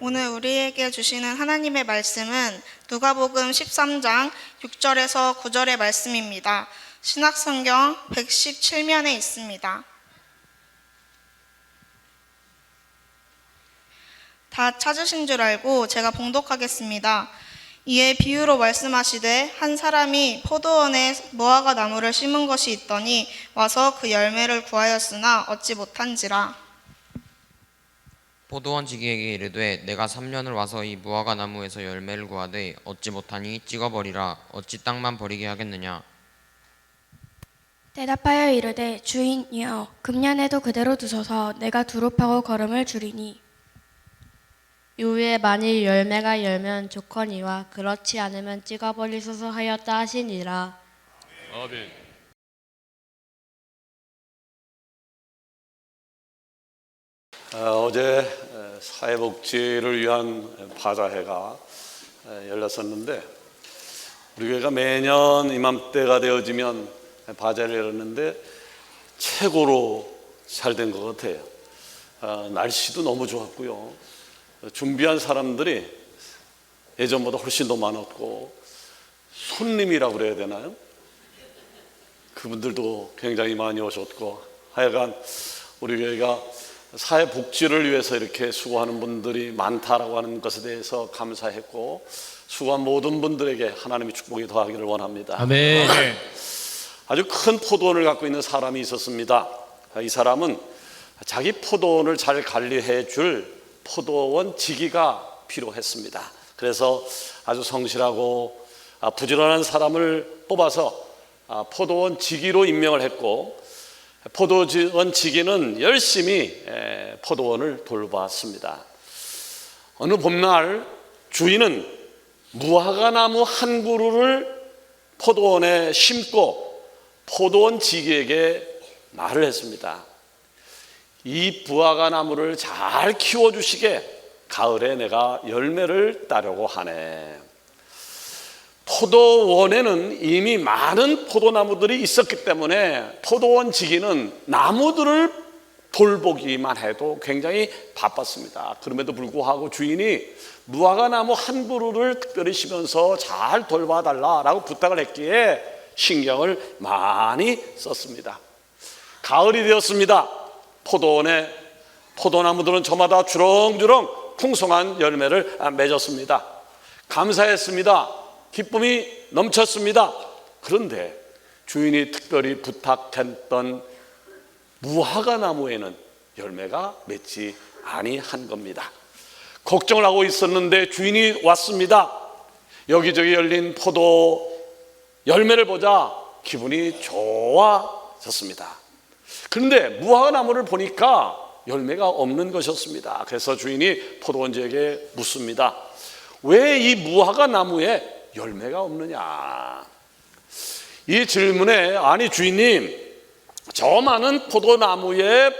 오늘 우리에게 주시는 하나님의 말씀은 누가복음 13장 6절에서 9절의 말씀입니다. 신약성경 117면에 있습니다. 다 찾으신 줄 알고 제가 봉독하겠습니다. 이에 비유로 말씀하시되 한 사람이 포도원에 무화과 나무를 심은 것이 있더니 와서 그 열매를 구하였으나 얻지 못한지라. 포도원 지기에게 이르되 내가 3년을 와서 이 무화과 나무에서 열매를 구하되 얻지 못하니 찍어버리라. 어찌 땅만 버리게 하겠느냐. 대답하여 이르되 주인이여 금년에도 그대로 두소서 내가 두루 파고 거름을 주리니. 이후에 만일 열매가 열면 좋거니와 그렇지 않으면 찍어버리소서 하였다 하시니라. 아멘. 어제 사회복지를 위한 바자회가 열렸었는데 우리 교회가 매년 이맘때가 되어지면 바자회를 열었는데 최고로 잘 된 것 같아요. 날씨도 너무 좋았고요. 준비한 사람들이 예전보다 훨씬 더 많았고 손님이라고 그래야 되나요? 그분들도 굉장히 많이 오셨고 하여간 우리 교회가 사회복지를 위해서 이렇게 수고하는 분들이 많다라고 하는 것에 대해서 감사했고 수고한 모든 분들에게 하나님의 축복이 더하기를 원합니다. 아멘. 아주 큰 포도원을 갖고 있는 사람이 있었습니다. 이 사람은 자기 포도원을 잘 관리해 줄 포도원 지기가 필요했습니다. 그래서 아주 성실하고 부지런한 사람을 뽑아서 포도원 지기로 임명을 했고 포도원 지기는 열심히 포도원을 돌봤습니다. 어느 봄날 주인은 무화과 나무 한 그루를 포도원에 심고 포도원 지기에게 말을 했습니다. 이 무화과 나무를 잘 키워주시게 가을에 내가 열매를 따려고 하네. 포도원에는 이미 많은 포도나무들이 있었기 때문에 포도원 지기는 나무들을 돌보기만 해도 굉장히 바빴습니다. 그럼에도 불구하고 주인이 무화과 나무 한 그루를 특별히 심으면서 잘 돌봐달라라고 부탁을 했기에 신경을 많이 썼습니다. 가을이 되었습니다. 포도원에 포도나무들은 저마다 주렁주렁 풍성한 열매를 맺었습니다. 감사했습니다. 기쁨이 넘쳤습니다. 그런데 주인이 특별히 부탁했던 무화과 나무에는 열매가 맺지 아니한 겁니다. 걱정을 하고 있었는데 주인이 왔습니다. 여기저기 열린 포도 열매를 보자 기분이 좋아졌습니다. 그런데 무화과 나무를 보니까 열매가 없는 것이었습니다. 그래서 주인이 포도원지에게 묻습니다. 왜 이 무화과 나무에 열매가 없느냐? 이 질문에 아니 주인님, 저 많은 포도나무에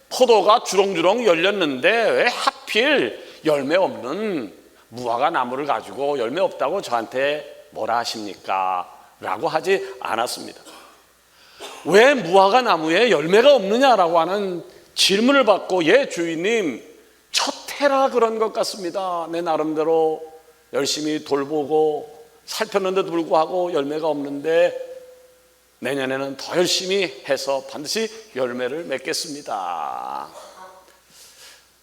포도가 주렁주렁 열렸는데 왜 하필 열매 없는 무화과 나무를 가지고 열매 없다고 저한테 뭐라 하십니까? 라고 하지 않았습니다. 왜 무화과 나무에 열매가 없느냐라고 하는 질문을 받고 예 주인님 첫 해라 그런 것 같습니다. 내 나름대로 열심히 돌보고 살폈는데도 불구하고 열매가 없는데 내년에는 더 열심히 해서 반드시 열매를 맺겠습니다.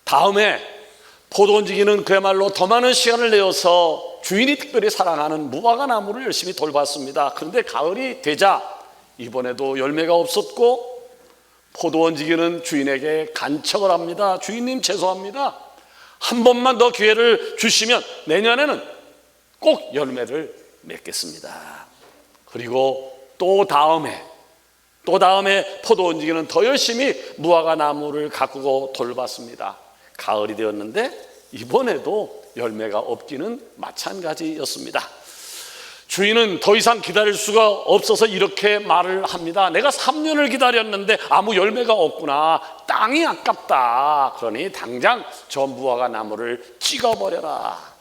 다음에 포도원지기는 그야말로 더 많은 시간을 내어서 주인이 특별히 사랑하는 무화과 나무를 열심히 돌봤습니다. 그런데 가을이 되자 이번에도 열매가 없었고 포도원지기는 주인에게 간청을 합니다. 주인님 죄송합니다. 한 번만 더 기회를 주시면 내년에는 꼭 열매를 맺겠습니다. 그리고 또 다음에 포도원지기는 더 열심히 무화과 나무를 가꾸고 돌봤습니다. 가을이 되었는데 이번에도 열매가 없기는 마찬가지였습니다. 주인은 더 이상 기다릴 수가 없어서 이렇게 말을 합니다. 내가 3년을 기다렸는데 아무 열매가 없구나. 땅이 아깝다. 그러니 당장 저 무화과 나무를 찍어버려라.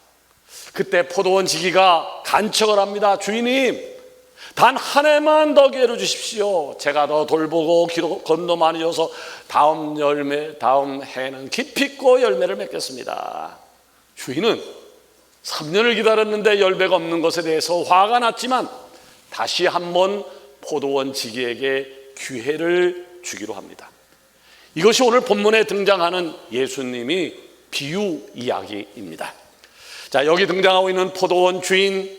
그때 포도원 지기가 간청을 합니다. 주인님, 단 한 해만 더 기회를 주십시오. 제가 더 돌보고 건도 많이 줘서 다음 해는 기필코 열매를 맺겠습니다. 주인은 3년을 기다렸는데 열매가 없는 것에 대해서 화가 났지만 다시 한번 포도원 지기에게 기회를 주기로 합니다. 이것이 오늘 본문에 등장하는 예수님이 비유 이야기입니다. 자, 여기 등장하고 있는 포도원 주인,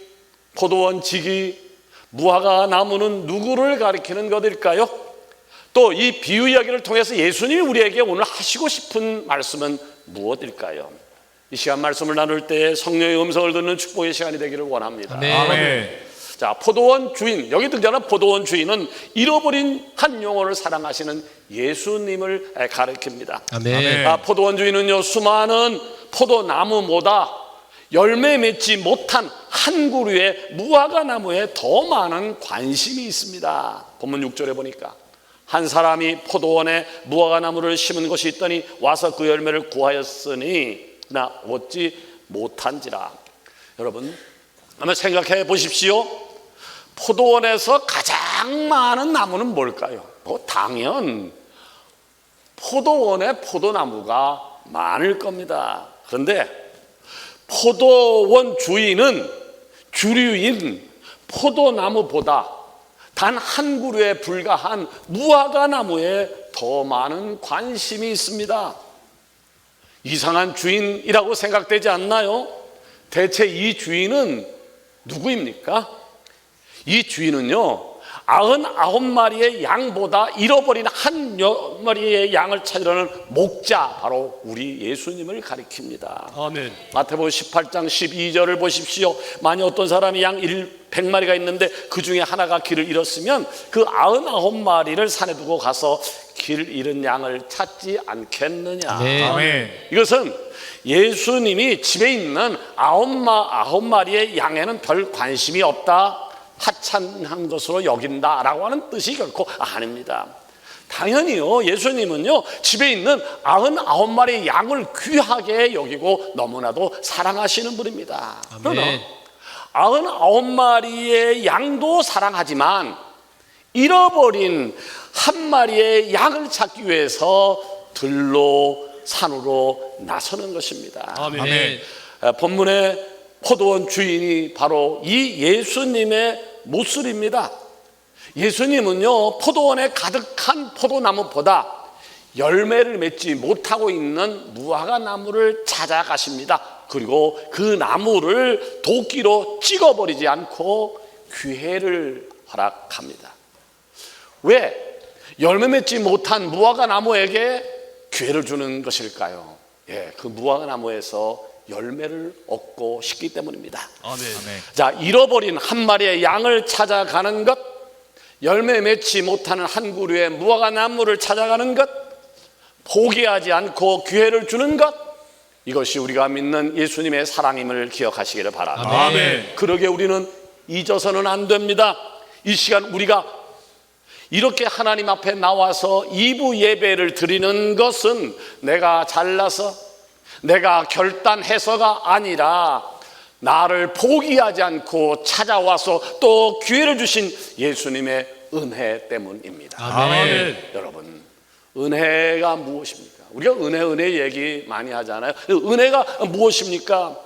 포도원 지기, 무화과 나무는 누구를 가리키는 것일까요? 또 이 비유 이야기를 통해서 예수님이 우리에게 오늘 하시고 싶은 말씀은 무엇일까요? 이 시간 말씀을 나눌 때 성령의 음성을 듣는 축복의 시간이 되기를 원합니다. 아멘. 자, 포도원 주인, 여기 등장하는 포도원 주인은 잃어버린 한 영혼을 사랑하시는 예수님을 가리킵니다. 아멘. 포도원 주인은요, 수많은 포도나무보다 열매 맺지 못한 한 그루의 무화과 나무에 더 많은 관심이 있습니다. 본문 6절에 보니까 한 사람이 포도원에 무화과 나무를 심은 것이 있더니 와서 그 열매를 구하였으니 나 얻지 못한지라. 여러분, 한번 생각해 보십시오. 포도원에서 가장 많은 나무는 뭘까요? 당연 포도원에 포도나무가 많을 겁니다. 그런데 포도원 주인은 주류인 포도나무보다 단 한 그루에 불과한 무화과 나무에 더 많은 관심이 있습니다. 이상한 주인이라고 생각되지 않나요? 대체 이 주인은 누구입니까? 이 주인은요, 99마리의 양보다 잃어버린 한 마리의 양을 찾으려는 목자, 바로 우리 예수님을 가리킵니다. 아멘. 마태복음 18장 12절을 보십시오. 만약 어떤 사람이 양 100마리가 있는데 그 중에 하나가 길을 잃었으면 그 99마리를 산에 두고 가서 길 잃은 양을 찾지 않겠느냐. 네. 아멘. 이것은 예수님이 집에 있는 99마리의 양에는 별 관심이 없다, 하찮은 것으로 여긴다라고 하는 뜻이 결코 아닙니다. 당연히요, 예수님은요, 집에 있는 99마리의 양을 귀하게 여기고 너무나도 사랑하시는 분입니다. 그러나 99마리의 양도 사랑하지만 잃어버린 한 마리의 양을 찾기 위해서 들로 산으로 나서는 것입니다. 아멘. 본문의 포도원 주인이 바로 이 예수님의 모습입니다. 예수님은요, 포도원에 가득한 포도나무보다 열매를 맺지 못하고 있는 무화과 나무를 찾아가십니다. 그리고 그 나무를 도끼로 찍어버리지 않고 기회를 허락합니다. 왜 열매 맺지 못한 무화과 나무에게 기회를 주는 것일까요? 그 무화과 나무에서 열매를 얻고 싶기 때문입니다. 아멘. 자, 잃어버린 한 마리의 양을 찾아가는 것, 열매 맺지 못하는 한 그루의 무화과 나무를 찾아가는 것, 포기하지 않고 기회를 주는 것, 이것이 우리가 믿는 예수님의 사랑임을 기억하시기를 바랍니다. 아멘. 그러게 우리는 잊어서는 안 됩니다. 이 시간 우리가 이렇게 하나님 앞에 나와서 2부 예배를 드리는 것은 내가 잘나서, 내가 결단해서가 아니라 나를 포기하지 않고 찾아와서 또 기회를 주신 예수님의 은혜 때문입니다. 아멘. 여러분, 은혜가 무엇입니까? 우리가 은혜 얘기 많이 하잖아요. 은혜가 무엇입니까?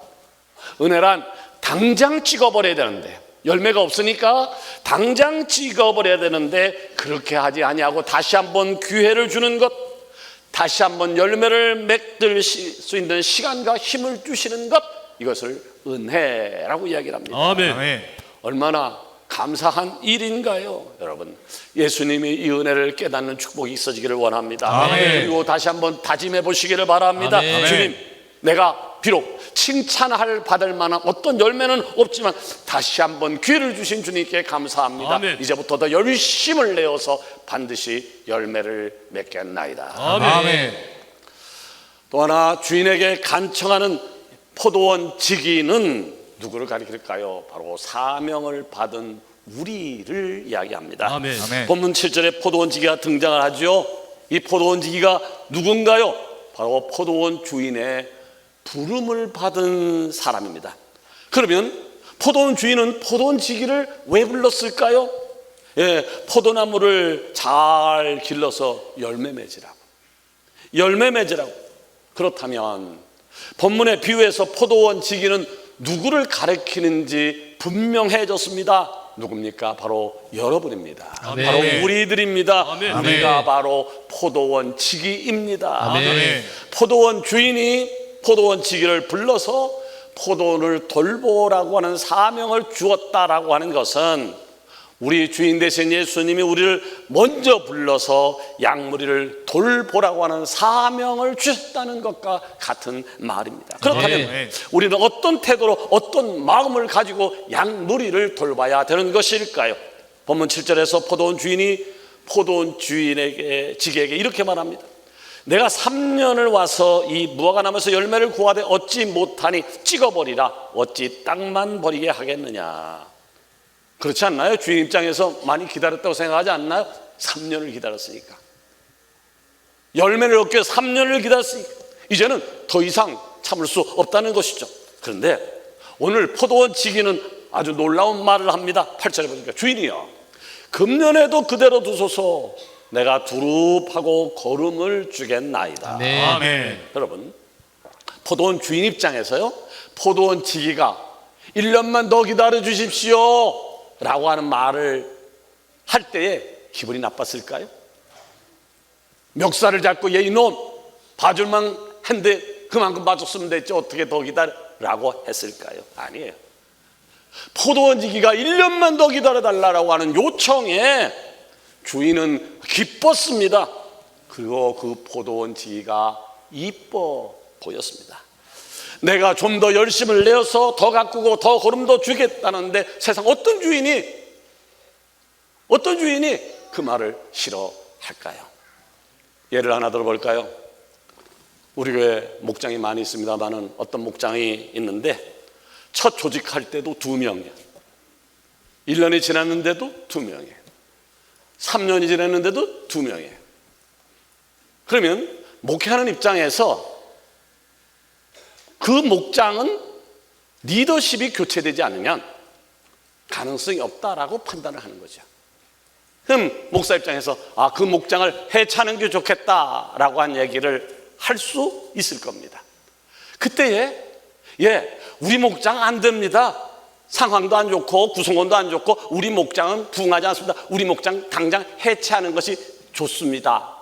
은혜란 당장 찍어버려야 되는데, 열매가 없으니까 당장 찍어버려야 되는데 그렇게 하지 아니하고 다시 한번 기회를 주는 것, 다시 한번 열매를 맺을 수 있는 시간과 힘을 주시는 것, 이것을 은혜라고 이야기를 합니다. 아멘. 얼마나 감사한 일인가요, 여러분? 예수님이 이 은혜를 깨닫는 축복이 있어지기를 원합니다. 아멘. 그리고 다시 한번 다짐해 보시기를 바랍니다. 아멘. 주님, 내가 비록 칭찬할 받을 만한 어떤 열매는 없지만 다시 한번 기회를 주신 주님께 감사합니다. 아멘. 이제부터 더 열심을 내어서 반드시 열매를 맺겠나이다. 아멘. 또 하나, 주인에게 간청하는 포도원 지기는 누구를 가리킬까요? 바로 사명을 받은 우리를 이야기합니다. 아멘. 본문 7절에 포도원 지기가 등장을 하죠. 이 포도원 지기가 누군가요? 바로 포도원 주인의 부름을 받은 사람입니다. 그러면 포도원 주인은 포도원 지기를 왜 불렀을까요? 포도나무를 잘 길러서 열매 맺으라고. 그렇다면 본문의 비유에서 포도원 지기는 누구를 가리키는지 분명해졌습니다. 누굽니까? 바로 여러분입니다. 아멘. 바로 우리들입니다. 아멘. 우리가 바로 포도원 지기입니다. 아멘. 포도원 주인이 포도원 지기를 불러서 포도원을 돌보라고 하는 사명을 주었다라고 하는 것은 우리 주인 되신 예수님이 우리를 먼저 불러서 양무리를 돌보라고 하는 사명을 주셨다는 것과 같은 말입니다. 그렇다면 네. 우리는 어떤 태도로 어떤 마음을 가지고 양무리를 돌봐야 되는 것일까요? 본문 7절에서 포도원 주인이 포도원 주인에게 지기에게 이렇게 말합니다. 내가 3년을 와서 이 무화과 나무에서 열매를 구하되 얻지 못하니 찍어버리라. 어찌 땅만 버리게 하겠느냐. 그렇지 않나요? 주인 입장에서 많이 기다렸다고 생각하지 않나요? 3년을 기다렸으니까. 열매를 얻기 위해 3년을 기다렸으니까 이제는 더 이상 참을 수 없다는 것이죠. 그런데 오늘 포도원 지기는 아주 놀라운 말을 합니다. 8절에 보니까 주인이여 금년에도 그대로 두소서 내가 두릅하고 거름을 주겠나이다. 네. 아멘. 여러분, 포도원 주인 입장에서요, 포도원 지기가 1년만 더 기다려 주십시오 라고 하는 말을 할 때에 기분이 나빴을까요? 멱살을 잡고 얘 이놈 봐줄만 했는데 그만큼 봐줬으면 됐지 어떻게 더 기다려 라고 했을까요? 아니에요. 포도원 지기가 1년만 더 기다려달라고 하는 요청에 주인은 기뻤습니다. 그리고 그 포도원 지기가 이뻐 보였습니다. 내가 좀 더 열심을 내어서 더 가꾸고 더 거름도 주겠다는데 세상 어떤 주인이 그 말을 싫어할까요? 예를 하나 들어볼까요? 우리 교회 목장이 많이 있습니다만은 어떤 목장이 있는데 첫 조직할 때도 2명이에요. 1년이 지났는데도 2명이에요. 3년이 지났는데도 2명이에요. 그러면 목회하는 입장에서 그 목장은 리더십이 교체되지 않으면 가능성이 없다라고 판단을 하는 거죠. 그럼 목사 입장에서 그 목장을 해차는 게 좋겠다라고 한 얘기를 할 수 있을 겁니다. 그때에 우리 목장 안 됩니다. 상황도 안 좋고 구성원도 안 좋고 우리 목장은 부응하지 않습니다. 우리 목장 당장 해체하는 것이 좋습니다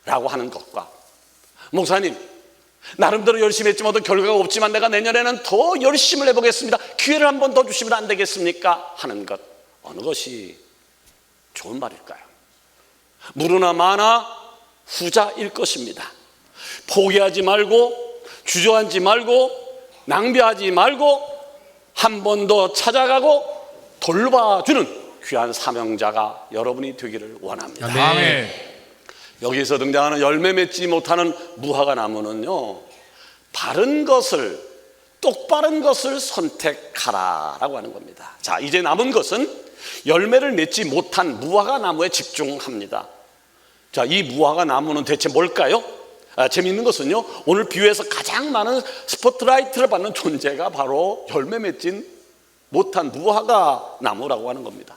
라고 하는 것과 목사님 나름대로 열심히 했지만 결과가 없지만 내가 내년에는 더 열심을 해보겠습니다. 기회를 한 번 더 주시면 안 되겠습니까? 하는 것 어느 것이 좋은 말일까요? 무르나 마나 후자일 것입니다. 포기하지 말고 주저앉지 말고 낭비하지 말고 한 번 더 찾아가고 돌봐주는 귀한 사명자가 여러분이 되기를 원합니다. 아멘. 여기서 등장하는 열매 맺지 못하는 무화과 나무는요, 바른 것을, 똑바른 것을 선택하라라고 하는 겁니다. 자, 이제 남은 것은 열매를 맺지 못한 무화과 나무에 집중합니다. 자, 이 무화과 나무는 대체 뭘까요? 재미있는 것은요, 오늘 비유에서 가장 많은 스포트라이트를 받는 존재가 바로 열매 맺진 못한 무화과 나무라고 하는 겁니다.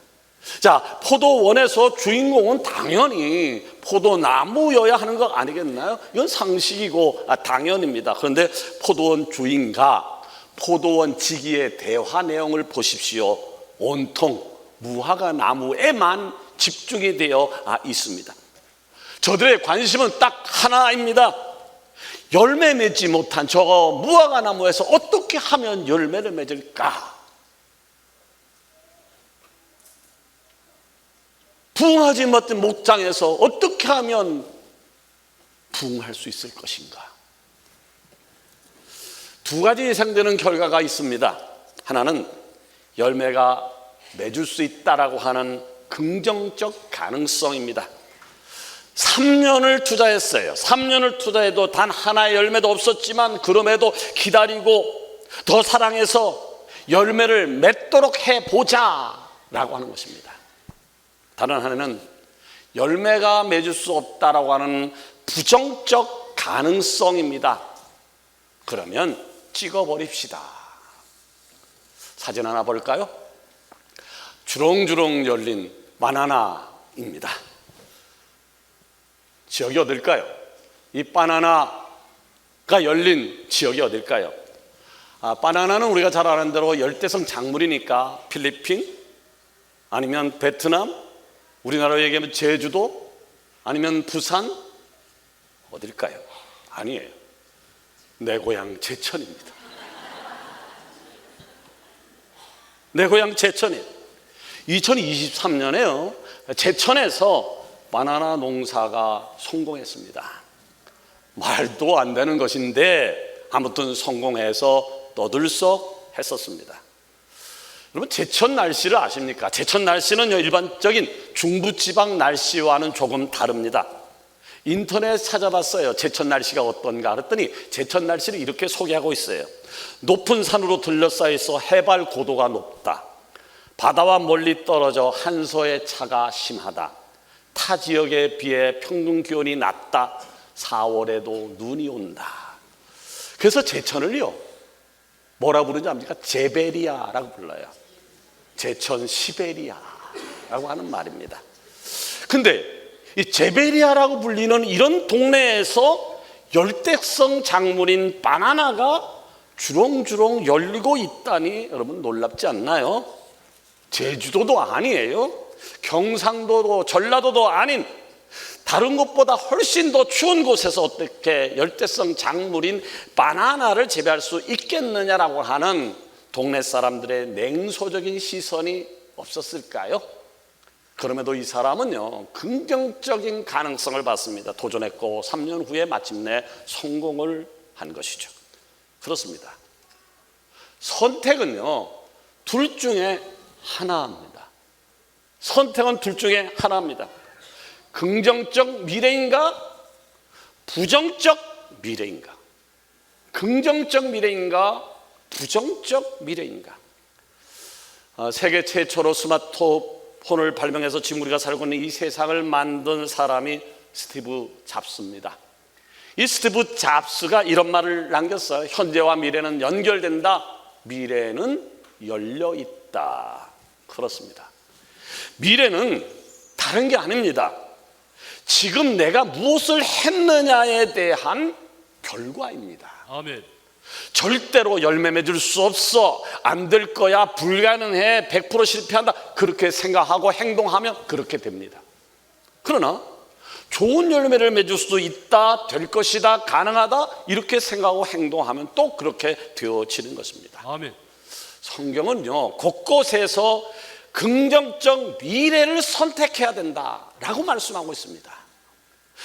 자, 포도원에서 주인공은 당연히 포도나무여야 하는 거 아니겠나요? 이건 상식이고 당연입니다. 그런데 포도원 주인과 포도원 지기의 대화 내용을 보십시오. 온통 무화과 나무에만 집중이 되어 있습니다. 저들의 관심은 딱 하나입니다. 열매 맺지 못한 저 무화과 나무에서 어떻게 하면 열매를 맺을까? 부흥하지 못한 목장에서 어떻게 하면 부흥할 수 있을 것인가? 두 가지 예상되는 결과가 있습니다. 하나는 열매가 맺을 수 있다라고 하는 긍정적 가능성입니다. 3년을 투자했어요. 3년을 투자해도 단 하나의 열매도 없었지만 그럼에도 기다리고 더 사랑해서 열매를 맺도록 해보자라고 하는 것입니다. 다른 하나는 열매가 맺을 수 없다라고 하는 부정적 가능성입니다. 그러면 찍어버립시다. 사진 하나 볼까요? 주렁주렁 열린 바나나입니다. 지역이 어딜까요? 이 바나나 열린 지역이 어딜까요? 바나나는 우리가 잘 아는 대로 열대성 작물이니까 필리핀, 아니면 베트남, 우리나라로 얘기하면 제주도, 아니면 부산, 어딜까요? 아니에요. 내 고향 제천입니다. 내 고향 제천이에요. 2023년에요. 제천에서 바나나 농사가 성공했습니다. 말도 안 되는 것인데 아무튼 성공해서 떠들썩 했었습니다. 여러분, 제천 날씨를 아십니까? 제천 날씨는요, 일반적인 중부지방 날씨와는 조금 다릅니다. 인터넷 찾아봤어요. 제천 날씨가 어떤가 그랬더니 제천 날씨를 이렇게 소개하고 있어요. 높은 산으로 둘러싸여서 해발 고도가 높다. 바다와 멀리 떨어져 한서의 차가 심하다. 타 지역에 비해 평균 기온이 낮다. 4월에도 눈이 온다. 그래서 제천을요, 뭐라 부르는지 압니까? 제베리아라고 불러요. 제천 시베리아라고 하는 말입니다. 근데 이 제베리아라고 불리는 이런 동네에서 열대성 작물인 바나나가 주렁주렁 열리고 있다니 여러분 놀랍지 않나요? 제주도도 아니에요. 경상도도 전라도도 아닌 다른 곳보다 훨씬 더 추운 곳에서 어떻게 열대성 작물인 바나나를 재배할 수 있겠느냐라고 하는 동네 사람들의 냉소적인 시선이 없었을까요? 그럼에도 이 사람은요, 긍정적인 가능성을 봤습니다. 도전했고 3년 후에 마침내 성공을 한 것이죠. 그렇습니다. 선택은요, 둘 중에 하나입니다. 선택은 둘 중에 하나입니다. 긍정적 미래인가, 부정적 미래인가? 긍정적 미래인가, 부정적 미래인가? 세계 최초로 스마트폰을 발명해서 지금 우리가 살고 있는 이 세상을 만든 사람이 스티브 잡스입니다. 이 스티브 잡스가 이런 말을 남겼어요. 현재와 미래는 연결된다. 미래는 열려 있다. 그렇습니다. 미래는 다른 게 아닙니다. 지금 내가 무엇을 했느냐에 대한 결과입니다. 아멘. 절대로 열매 맺을 수 없어, 안 될 거야, 불가능해, 100% 실패한다, 그렇게 생각하고 행동하면 그렇게 됩니다. 그러나 좋은 열매를 맺을 수도 있다, 될 것이다, 가능하다, 이렇게 생각하고 행동하면 또 그렇게 되어지는 것입니다. 아멘. 성경은요, 곳곳에서 긍정적 미래를 선택해야 된다라고 말씀하고 있습니다.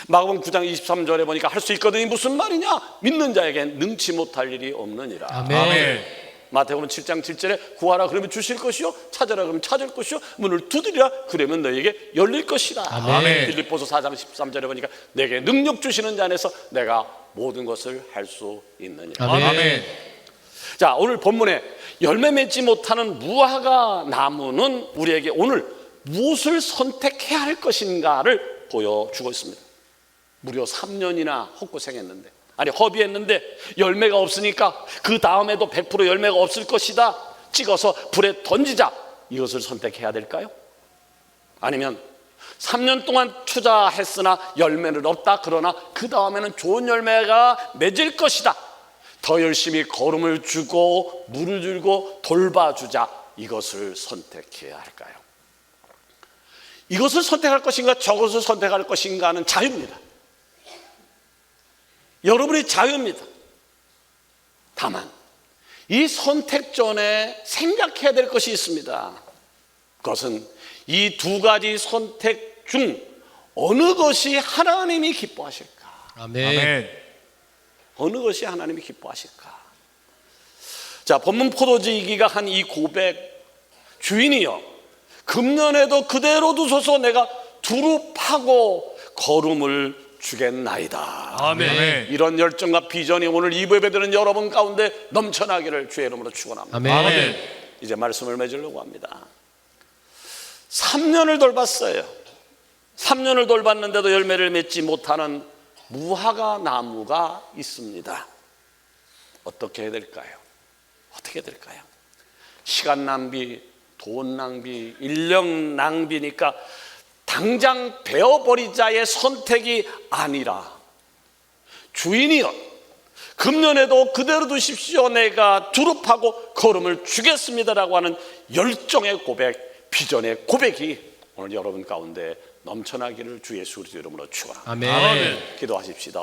마가복음 9장 23절에 보니까 할 수 있거든이 무슨 말이냐? 믿는 자에게 능치 못할 일이 없느니라. 아멘. 마태복음 7장 7절에 구하라 그러면 주실 것이요, 찾으라 그러면 찾을 것이요, 문을 두드리라 그러면 너에게 열릴 것이라. 아멘. 빌립보서 4장 13절에 보니까 내게 능력 주시는 자 안에서 내가 모든 것을 할 수 있느니라. 아멘. 자, 오늘 본문에 열매 맺지 못하는 무화과 나무는 우리에게 오늘 무엇을 선택해야 할 것인가를 보여주고 있습니다. 무려 3년이나 헛고생했는데, 아니 허비했는데 열매가 없으니까 그 다음에도 100% 열매가 없을 것이다, 찍어서 불에 던지자, 이것을 선택해야 될까요? 아니면 3년 동안 투자했으나 열매는 없다, 그러나 그 다음에는 좋은 열매가 맺을 것이다, 더 열심히 걸음을 주고 물을 주고 돌봐주자, 이것을 선택해야 할까요? 이것을 선택할 것인가 저것을 선택할 것인가는 자유입니다. 여러분의 자유입니다. 다만 이 선택 전에 생각해야 될 것이 있습니다. 그것은 이 두 가지 선택 중 어느 것이 하나님이 기뻐하실까? 아멘. 어느 것이 하나님이 기뻐하실까? 자, 본문 포도지기가 한 이 고백, 주인이여 금년에도 그대로 두소서, 내가 두루 파고 거름을 주겠나이다. 아멘. 이런 열정과 비전이 오늘 이 예배드리는 여러분 가운데 넘쳐나기를 주의 이름으로 축원합니다. 아멘. 이제 말씀을 맺으려고 합니다. 3년을 돌봤어요. 3년을 돌봤는데도 열매를 맺지 못하는 무화과 나무가 있습니다. 어떻게 해야 될까요? 어떻게 해야 될까요? 시간 낭비, 돈 낭비, 인력 낭비니까 당장 베어버리자의 선택이 아니라, 주인이여 금년에도 그대로 두십시오. 내가 두릅하고 거름을 주겠습니다라고 하는 열정의 고백, 비전의 고백이 오늘 여러분 가운데 넘쳐나기를 주 예수 그리스도 이름으로 축원합니다. 아멘. 기도하십시다.